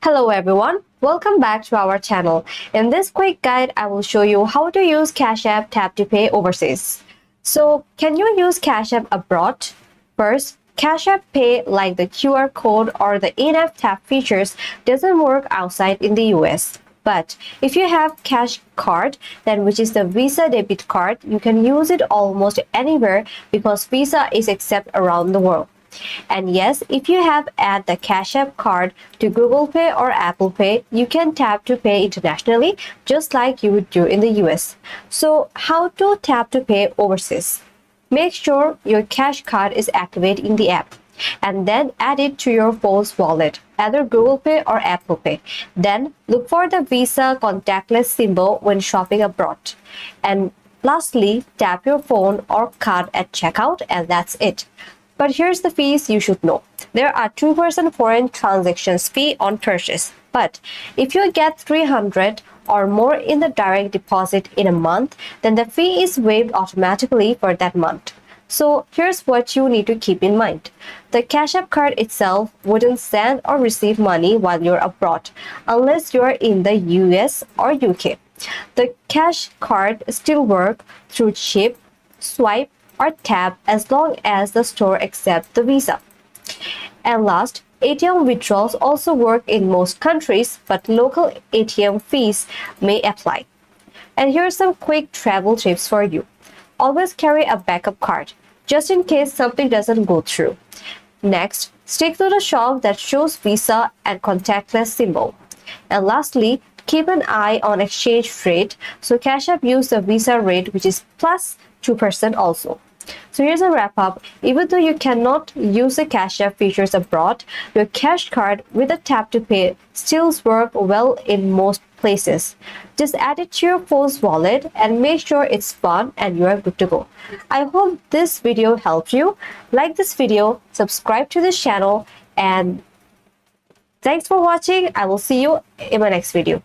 Hello everyone, welcome back to our channel. In this quick guide, I will show you how to use Cash App Tap to Pay overseas. So, can you use Cash App abroad? First, Cash App Pay, like the QR code or the in-app tap features, doesn't work outside in the US. But if you have Cash Card, then which is the Visa debit card, you can use it almost anywhere because Visa is accepted around the world. And yes, if you have add the Cash App card to Google Pay or Apple Pay, you can tap to pay internationally just like you would do in the US. So how to tap to pay overseas? Make sure your Cash card is activated in the app and then add it to your phone's wallet, either Google Pay or Apple Pay. Then look for the Visa contactless symbol when shopping abroad. And lastly, tap your phone or card at checkout and that's it. But here's the fees you should know. There are 2% foreign transactions fee on purchase. But if you get 300 or more in the direct deposit in a month, then the fee is waived automatically for that month. So here's what you need to keep in mind. The Cash App card itself wouldn't send or receive money while you're abroad, unless you're in the US or UK. The Cash card still works through chip, swipe, or tap as long as the store accepts the Visa. And last, ATM withdrawals also work in most countries, but local ATM fees may apply. And here are some quick travel tips for you. Always carry a backup card, just in case something doesn't go through. Next, stick to the shop that shows Visa and contactless symbol. And lastly, keep an eye on exchange rate, so Cash App use the Visa rate which is plus 2% also. So here's a wrap up. Even though you cannot use the Cash App features abroad, your Cash card with a tap to pay still works well in most places. Just add it to your phone's wallet and make sure it's fun and you are good to go. I hope this video helped you. Like this video, subscribe to this channel, and thanks for watching. I will see you in my next video.